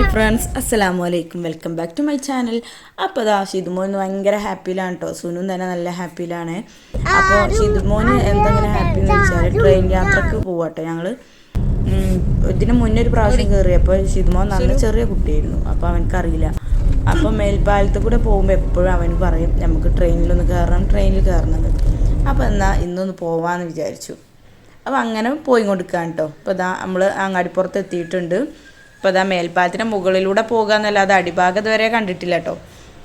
Hi friends, അസ്സലാമു അലൈക്കും. Welcome back to my channel. അപ്പോൾ അതാ ഷിതുമോൻ ഭയങ്കര ഹാപ്പിയിലാണ് കേട്ടോ. സുനും തന്നെ നല്ല ഹാപ്പിയിലാണ്. അപ്പോൾ ഷിതുമോന് എന്തെങ്കിലും ഹാപ്പി എന്ന് വെച്ചാൽ ട്രെയിൻ യാത്രക്ക് പോവാട്ടോ ഞങ്ങൾ. ഇതിന് മുന്നേ ഒരു പ്രാവശ്യം കയറിയപ്പോൾ ഷിതുമോൻ നല്ല ചെറിയ കുട്ടിയായിരുന്നു, അപ്പോൾ അവനക്കറിയില്ല. അപ്പോൾ മേൽപ്പാലത്ത് കൂടെ പോകുമ്പോൾ എപ്പോഴും അവൻ പറയും നമുക്ക് ട്രെയിനിൽ കയറണം. അപ്പോൾ എന്നാൽ ഇന്നൊന്ന് പോവാമെന്ന് വിചാരിച്ചു. അപ്പോൾ അങ്ങനെ പോയി കൊടുക്കാൻ കേട്ടോ. അപ്പോൾ ഇതാ നമ്മൾ അങ്ങാടിപ്പുറത്ത് എത്തിയിട്ടുണ്ട്. അപ്പോൾ അതാ മേൽപ്പാലത്തിൻ്റെ മുകളിലൂടെ പോകുക എന്നല്ലാതെ അടിഭാഗം ഇതുവരെ കണ്ടിട്ടില്ല കേട്ടോ.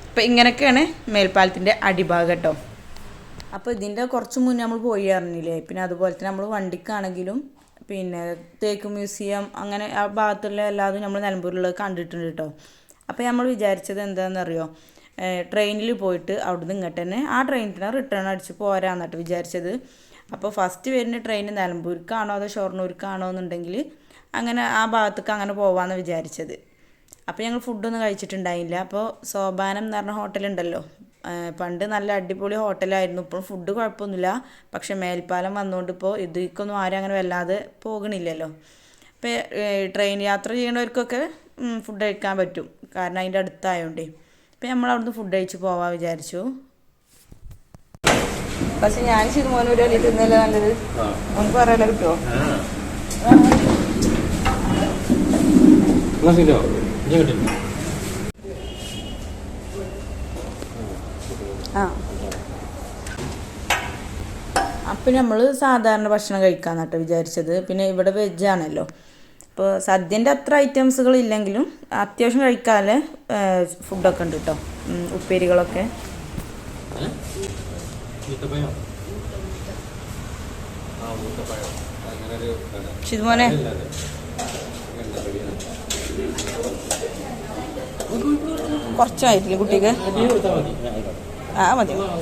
അപ്പോൾ ഇങ്ങനെയൊക്കെയാണ് മേൽപ്പാലത്തിൻ്റെ അടിഭാഗം കേട്ടോ. അപ്പോൾ ഇതിൻ്റെ കുറച്ച് മുന്നേ നമ്മൾ പോയി അറിഞ്ഞില്ലേ. പിന്നെ അതുപോലെ തന്നെ നമ്മൾ വണ്ടിക്കാണെങ്കിലും പിന്നെ തേക്ക് മ്യൂസിയം അങ്ങനെ ആ ഭാഗത്തുള്ള എല്ലാതും നമ്മൾ നിലമ്പൂരിലുള്ളത് കണ്ടിട്ടുണ്ട് കേട്ടോ. അപ്പോൾ നമ്മൾ വിചാരിച്ചത് എന്താണെന്നറിയോ, ട്രെയിനിൽ പോയിട്ട് അവിടുന്ന് ഇങ്ങോട്ട് തന്നെ ആ ട്രെയിനിന് റിട്ടേൺ അടിച്ച് പോരാന്നിട്ട് വിചാരിച്ചത്. അപ്പോൾ ഫസ്റ്റ് വരുന്ന ട്രെയിൻ നിലമ്പൂർക്കാണോ അതോ ഷൊർണൂർക്കാണോ എന്നുണ്ടെങ്കിൽ അങ്ങനെ ആ ഭാഗത്തേക്ക് അങ്ങനെ പോകാമെന്ന് വിചാരിച്ചത്. അപ്പോൾ ഞങ്ങൾ ഫുഡൊന്നും കഴിച്ചിട്ടുണ്ടായില്ല. അപ്പോൾ സോപാനം എന്ന് പറഞ്ഞ ഹോട്ടലുണ്ടല്ലോ, പണ്ട് നല്ല അടിപൊളി ഹോട്ടലായിരുന്നു. ഇപ്പോൾ ഫുഡ് കുഴപ്പമൊന്നുമില്ല. പക്ഷെ മേൽപ്പാലം വന്നുകൊണ്ട് ഇപ്പോൾ ഇതിക്കൊന്നും ആരും അങ്ങനെ വല്ലാതെ പോകണില്ലല്ലോ. ഇപ്പോൾ ട്രെയിൻ യാത്ര ചെയ്യണവർക്കൊക്കെ ഫുഡ് കഴിക്കാൻ പറ്റും, കാരണം അതിൻ്റെ അടുത്തായതുകൊണ്ടേ. ഇപ്പോൾ നമ്മൾ അവിടുന്ന് ഫുഡ് കഴിച്ച് പോകാൻ വിചാരിച്ചു. പക്ഷെ ഞാൻ ഷിതുമോന് ഒരു വലിയ തിന്നല്ലേ നല്ലത്. നമുക്ക് പറയാലോ കിട്ടുമോ? അപ്പം നമ്മൾ സാധാരണ ഭക്ഷണം കഴിക്കാമെന്നാട്ടോ വിചാരിച്ചത്. പിന്നെ ഇവിടെ വെജാണല്ലോ. അപ്പോൾ സദ്യൻ്റെ അത്ര ഐറ്റംസുകൾ ഇല്ലെങ്കിലും അത്യാവശ്യം കഴിക്കാതെ ഫുഡൊക്കെ ഉണ്ട് കേട്ടോ, ഉപ്പേരികളൊക്കെ. ഷിതുമോനെ കുറച്ചായിട്ടില്ലേ കുട്ടിക്ക്? ആ മതി. മതി.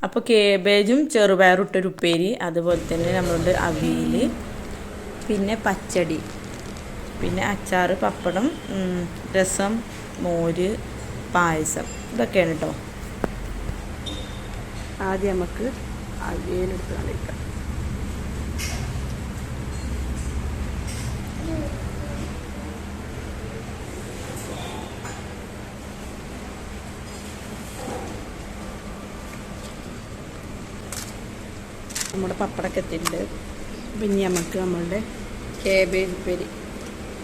അപ്പോൾ കേബേജും ചെറുപയറും ഇട്ടൊരു ഉപ്പേരി, അതുപോലെ തന്നെ നമ്മളുണ്ട് അവിയൽ, പിന്നെ പച്ചടി, പിന്നെ അച്ചാർ, പപ്പടം, രസം, മോര്, പായസം, ഇതൊക്കെയാണ് കേട്ടോ. ആദ്യം നമുക്ക് അവിയലെടുത്ത് കളിക്കാം. നമ്മുടെ പപ്പടമൊക്കെ എത്തിയിട്ടുണ്ട്. പിന്നെ നമുക്ക് നമ്മളുടെ കേബേജ് ഉപ്പേരി,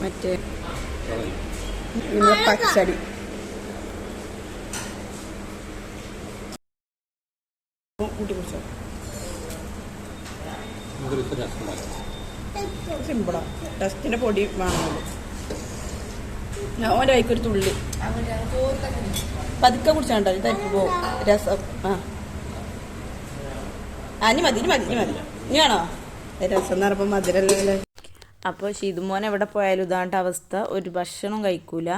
മറ്റേ പച്ചടി, കൂട്ടി കുടിച്ചോ. സിമ്പിളാ, ടെസ്റ്റിൻ്റെ പൊടി വേണമല്ലോ. ഞാൻ ഒരായിക്കൊരു തുള്ളി പതുക്കെ കുടിച്ചാണ്ടോ, ഇതായിട്ട് പോകും രസം. ഇനി മതി ഇനിയാണോ രസം എന്ന് പറയുമ്പോൾ മധുരല്ലേ. അപ്പോൾ ഷിതുമോൻ എവിടെ പോയാലും ഇതാണ്ട് അവസ്ഥ, ഒരു ഭക്ഷണം കഴിക്കൂല.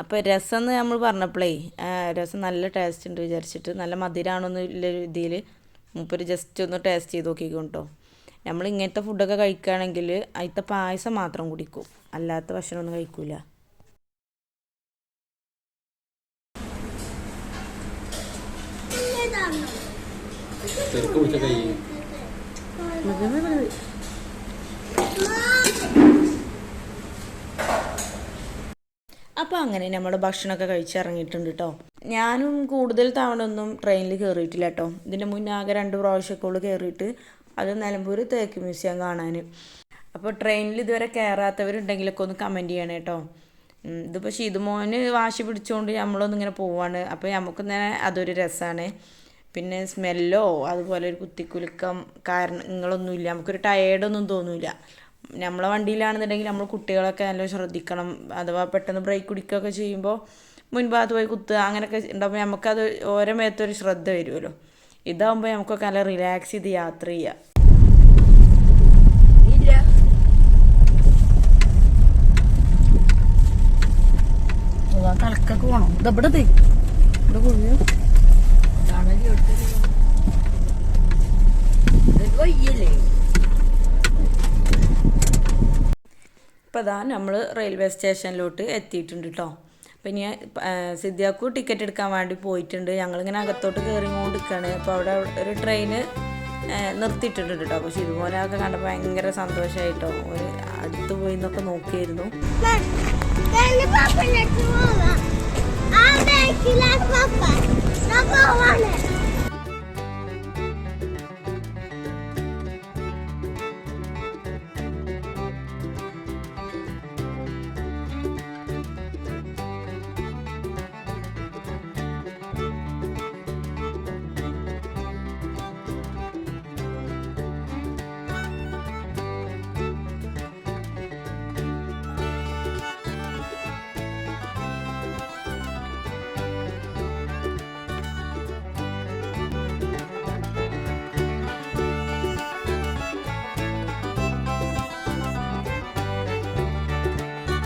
അപ്പോൾ രസം എന്ന് നമ്മൾ പറഞ്ഞപ്പോഴേ രസം നല്ല ടേസ്റ്റ് ഉണ്ട് വിചാരിച്ചിട്ട്, നല്ല മധുരമാണോന്ന് ഇല്ല രീതിയിൽ മൂപ്പര് ജസ്റ്റ് ഒന്ന് ടേസ്റ്റ് ചെയ്ത് നോക്കിക്കോട്ടോ. നമ്മൾ ഇങ്ങനത്തെ ഫുഡൊക്കെ കഴിക്കുകയാണെങ്കിൽ അതിലത്തെ പായസം മാത്രം കുടിക്കും, അല്ലാത്ത ഭക്ഷണമൊന്നും കഴിക്കൂല. അപ്പോൾ അങ്ങനെ നമ്മൾ ഭക്ഷണമൊക്കെ കഴിച്ചിറങ്ങിയിട്ടുണ്ട് കേട്ടോ. ഞാനും കൂടുതൽ തവണ ഒന്നും ട്രെയിനിൽ കയറിയിട്ടില്ല കേട്ടോ. ഇതിൻ്റെ മുന്നേ ആകെ 2 പ്രാവശ്യമൊക്കെ കയറിയിട്ട്, അത് നിലമ്പൂർ തേക്ക് മ്യൂസിയം കാണാൻ. അപ്പോൾ ട്രെയിനിൽ ഇതുവരെ കയറാത്തവരുണ്ടെങ്കിലൊക്കെ ഒന്ന് കമൻറ്റ് ചെയ്യണം കേട്ടോ. ഇതിപ്പോൾ ഷിതുമോന് വാശി പിടിച്ചുകൊണ്ട് നമ്മളൊന്നിങ്ങനെ പോവാണ്. അപ്പോൾ നമുക്കിങ്ങനെ അതൊരു രസമാണ്. പിന്നെ സ്മെല്ലോ അതുപോലെ ഒരു കുത്തിക്കുലുക്കം കാരണങ്ങളൊന്നുമില്ല, നമുക്കൊരു ടയേർഡൊന്നും തോന്നില്ല. നമ്മളെ വണ്ടിയിലാണെന്നുണ്ടെങ്കിൽ നമ്മൾ കുട്ടികളൊക്കെ നല്ല ശ്രദ്ധിക്കണം. അഥവാ പെട്ടെന്ന് ബ്രേക്ക് കുടിക്കുകയൊക്കെ ചെയ്യുമ്പോൾ മുൻഭാഗത്ത് പോയി കുത്തുക അങ്ങനെയൊക്കെ ഉണ്ടാകുമ്പോൾ നമുക്കത് ഓരോ മേത്തൊരു ശ്രദ്ധ വരുമല്ലോ. ഇതാകുമ്പോൾ നമുക്കൊക്കെ നല്ല റിലാക്സ് ചെയ്ത് യാത്ര ചെയ്യാം. തലക്കൊക്കെ പോകണം. ഇതെവിടെ ഇവിടെ കുഴിയോ ഇപ്പോൾ അതാ നമ്മൾ റെയിൽവേ സ്റ്റേഷനിലോട്ട് എത്തിയിട്ടുണ്ട് കേട്ടോ. അപ്പം ഇനി സിദ്ധിയാക്കു ടിക്കറ്റ് എടുക്കാൻ വേണ്ടി പോയിട്ടുണ്ട്. ഞങ്ങളിങ്ങനെ അകത്തോട്ട് കയറിക്കൊണ്ടിരിക്കുകയാണ്. അപ്പോൾ അവിടെ ഒരു ട്രെയിന് നിർത്തിയിട്ടുണ്ട് കേട്ടോ. അപ്പോൾ ശിവമോനൊക്കെ കണ്ടപ്പോൾ ഭയങ്കര സന്തോഷമായിട്ടോ. ഒരു അടുത്ത് പോയി എന്നൊക്കെ നോക്കിയായിരുന്നു.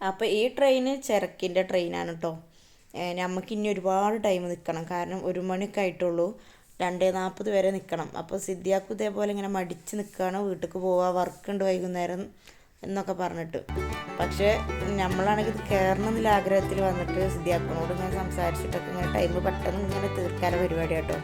അപ്പോൾ ഈ ട്രെയിന് ചിരക്കിൻ്റെ ട്രെയിനാണ് കേട്ടോ. നമുക്കിനി ഒരുപാട് ടൈം നിൽക്കണം. കാരണം 1 മണിയൊക്കെ ആയിട്ടുള്ളൂ. 2:40 വരെ നിൽക്കണം. അപ്പോൾ സിദ്ധിയാക്കു ഇതേപോലെ ഇങ്ങനെ മടിച്ച് നിൽക്കുകയാണ്. വീട്ടിലേക്ക് പോവുക, വർക്കുണ്ട് വൈകുന്നേരം എന്നൊക്കെ പറഞ്ഞിട്ട്. പക്ഷേ നമ്മളാണെങ്കിൽ ഇത് കയറണം എന്നുള്ള ആഗ്രഹത്തിൽ വന്നിട്ട് സിദ്ധിയാക്കനോട് ഇങ്ങനെ സംസാരിച്ചിട്ടൊക്കെ ഇങ്ങനെ ടൈം പെട്ടെന്ന് ഇങ്ങനെ തീർക്കാനുള്ള പരിപാടി കേട്ടോ.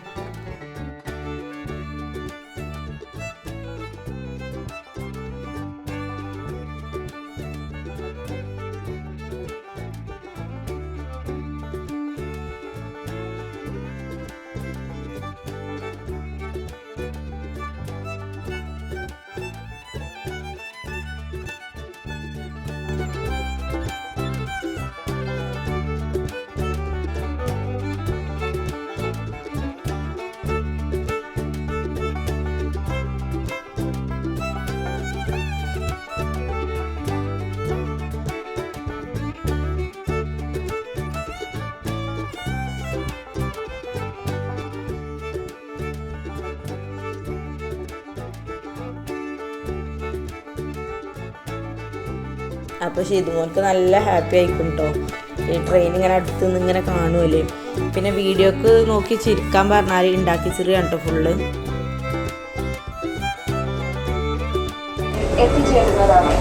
അപ്പോൾ ഷിതുമോൾക്ക് നല്ല ഹാപ്പി ആയിക്കും കേട്ടോ. ഈ ട്രെയിൻ ഇങ്ങനെ അടുത്ത് നിന്ന് ഇങ്ങനെ കാണുമല്ലേ. പിന്നെ വീഡിയോക്ക് നോക്കി ചിരിക്കാൻ പറഞ്ഞാൽ ഉണ്ടാക്കി ചെറിയാണ് കേട്ടോ ഫുള്ള്. എത്തിച്ചേരുന്നതാണ്.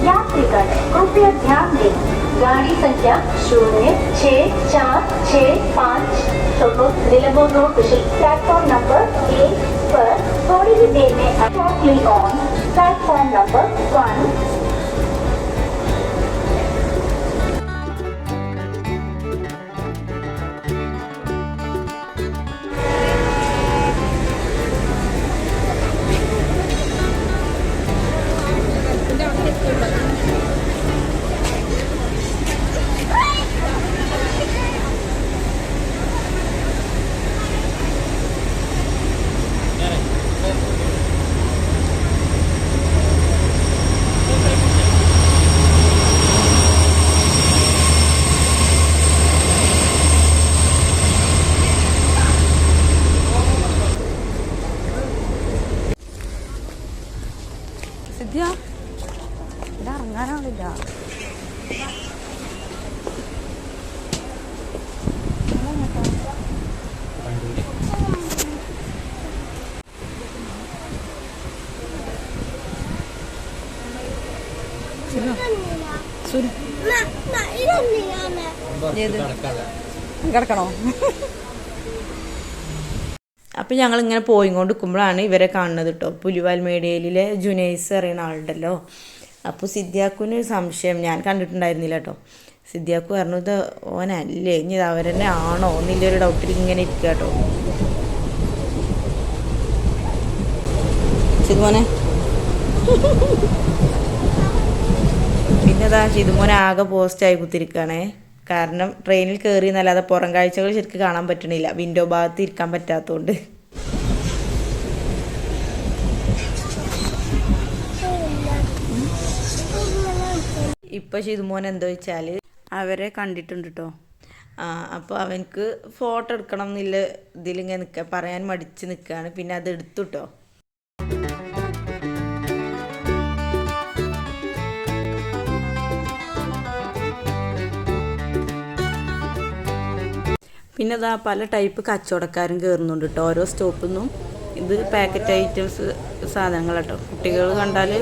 യാത്രികൾ കൃപയാ ധ്യാൻ दें. गाड़ी संख्या 064665 निलंबन रोड कुशल प्लेटफॉर्म नंबर 1 पर थोड़ी ही देर में exactly on platform number 1. Scindia ഇവിടെ ഇറങ്ങാനാവില്ല. കിടക്കണോ? അപ്പം ഞങ്ങളിങ്ങനെ പോയിക്കൊണ്ട് നിൽക്കുമ്പോഴാണ് ഇവരെ കാണുന്നത് കേട്ടോ. പുലിവാൽ മേടയിലെ ജുനൈസ് അറിയുന്ന ആളുണ്ടല്ലോ. അപ്പോൾ സിദ്ധിയാക്കുവിന് സംശയം, ഞാൻ കണ്ടിട്ടുണ്ടായിരുന്നില്ല കേട്ടോ. സിദ്ധിയാക്കു പറഞ്ഞു ഇത് ഓനല്ലേ, ഇനി ഇത് അവരെന്നെ ആണോ എന്നില്ലൊരു ഡൗട്ടിൽ ഇങ്ങനെ ഇരിക്കുക കേട്ടോ. സിതുമോനെ പിന്നെതാ ഷിതുമോനെ ആകെ പോസ്റ്റായി കുത്തിരിക്കുകയാണേ. കാരണം ട്രെയിനിൽ കയറി എന്നല്ലാതെ പുറം കാഴ്ചകൾ ശരിക്കും കാണാൻ പറ്റണില്ല, വിൻഡോ ഭാഗത്ത് ഇരിക്കാൻ പറ്റാത്തതുകൊണ്ട്. ഇപ്പോൾ ഷിതുമോൻ എന്താ വെച്ചാൽ അവരെ കണ്ടിട്ടുണ്ട് കേട്ടോ. അപ്പോൾ അവനക്ക് ഫോട്ടോ എടുക്കണം എന്നില്ല ഇതിലിങ്ങനെ നിൽക്കുക, പറയാൻ മടിച്ച് നിൽക്കുകയാണ്. പിന്നെ അത് എടുത്തു കേട്ടോ. പിന്നെ ഇതാ പല ടൈപ്പ് കച്ചവടക്കാരും കയറുന്നുണ്ട് കേട്ടോ ഓരോ സ്റ്റോപ്പിൽ നിന്നും. ഇത് പാക്കറ്റ് ഐറ്റംസ് സാധനങ്ങൾ കേട്ടോ, കുട്ടികൾ കണ്ടാൽ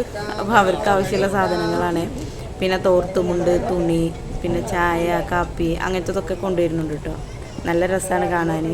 അപ്പോൾ അവർക്ക് ആവശ്യമുള്ള സാധനങ്ങളാണ്. പിന്നെ തോർത്തുമുണ്ട്, തുണി, പിന്നെ ചായ, കാപ്പി അങ്ങനത്തതൊക്കെ കൊണ്ടുവരുന്നുണ്ട് കേട്ടോ. നല്ല രസമാണ് കാണാൻ.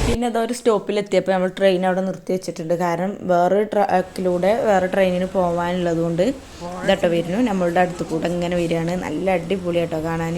പിന്നെ അതൊരു സ്റ്റോപ്പിലെത്തിയപ്പോൾ നമ്മൾ ട്രെയിൻ അവിടെ നിർത്തി വെച്ചിട്ടുണ്ട്. കാരണം വേറൊരു ട്രാക്കിലൂടെ വേറെ ട്രെയിനിന് പോകാനുള്ളത് കൊണ്ട് ഇതട്ടോ വരുന്നു. നമ്മളുടെ അടുത്ത് കൂടെ ഇങ്ങനെ വരികയാണ്. നല്ല അടിപൊളിയാട്ടോ കാണാൻ.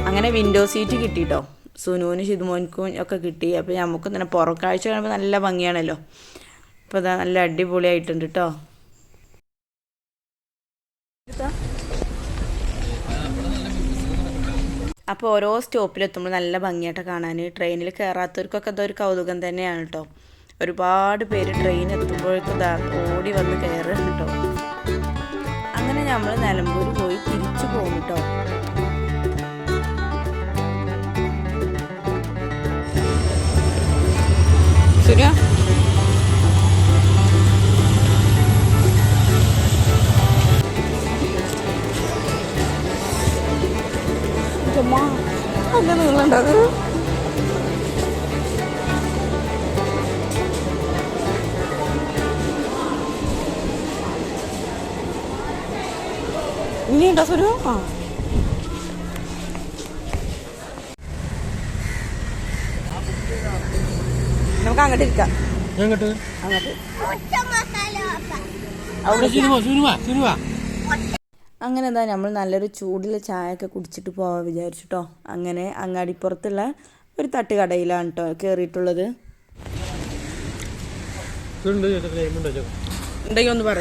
അങ്ങനെ വിൻഡോ സീറ്റ് കിട്ടിട്ടോ, സുനുവിനും ഷിതുമോനിക്കും ഒക്കെ കിട്ടി. അപ്പോൾ നമുക്ക് തന്നെ പുറക്കാഴ്ച കാണുമ്പോൾ നല്ല ഭംഗിയാണല്ലോ. അപ്പോൾ അതാ നല്ല അടിപൊളിയായിട്ടുണ്ട് കേട്ടോ. അപ്പോൾ ഓരോ സ്റ്റോപ്പിലെത്തുമ്പോൾ നല്ല ഭംഗിയായിട്ട് കാണാൻ. ട്രെയിനിൽ കയറാത്തവർക്കൊക്കെ അതൊരു കൗതുകം തന്നെയാണ് കേട്ടോ. ഒരുപാട് പേര് ട്രെയിൻ എത്തുമ്പോഴേക്കും ഓടി വന്ന് കയറുക കേട്ടോ. അങ്ങനെ നമ്മൾ നിലമ്പൂർ പോയി തിരിച്ചു പോകും കേട്ടോ. ശരിയാ, അങ്ങനെ നീളുണ്ടത്. ഇനിയുണ്ടോ സുരു? ആ നമുക്ക് അങ്ങോട്ട് ഇരിക്കാം. അങ്ങനെ എന്താ നമ്മൾ നല്ലൊരു ചൂടുള്ള ചായ ഒക്കെ കുടിച്ചിട്ട് പോവാൻ വിചാരിച്ചിട്ടോ. അങ്ങനെ അങ്ങാടിപ്പുറത്തുള്ള ഒരു തട്ടുകടയിലാണ് കേട്ടോ കയറിയിട്ടുള്ളത്. ഉണ്ടെങ്കിൽ ഒന്ന് പറ.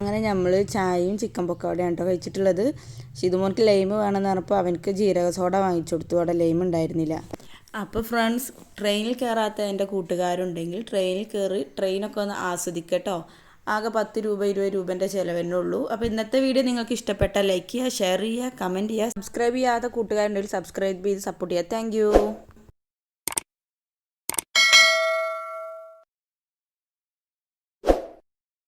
അങ്ങനെ നമ്മൾ ചായയും ചിക്കൻ പക്കോടയാണ് കേട്ടോ കഴിച്ചിട്ടുള്ളത്. ഷിതുമോൻക്ക് ലൈമ് വേണമെന്ന് പറഞ്ഞപ്പോൾ അവനക്ക് ജീരക സോഡ വാങ്ങിച്ചു കൊടുത്തു. അവിടെ ലൈം ഉണ്ടായിരുന്നില്ല. അപ്പോൾ ഫ്രണ്ട്സ്, ട്രെയിനിൽ കയറാത്ത എൻ്റെ കൂട്ടുകാരുണ്ടെങ്കിൽ ട്രെയിനിൽ കയറി ട്രെയിനൊക്കെ ഒന്ന് ആസ്വദിക്കട്ടോ. ആകെ 10 രൂപ 20 രൂപേൻ്റെ ചിലവന്നെ ഉള്ളൂ. അപ്പോൾ ഇന്നത്തെ വീഡിയോ നിങ്ങൾക്ക് ഇഷ്ടപ്പെട്ടാൽ ലൈക്ക് ചെയ്യുക, ഷെയർ ചെയ്യുക, കമൻറ്റ് ചെയ്യുക. സബ്സ്ക്രൈബ് ചെയ്യാത്ത കൂട്ടുകാരുണ്ടെങ്കിൽ സബ്സ്ക്രൈബ് ചെയ്ത് സപ്പോർട്ട് ചെയ്യുക. താങ്ക്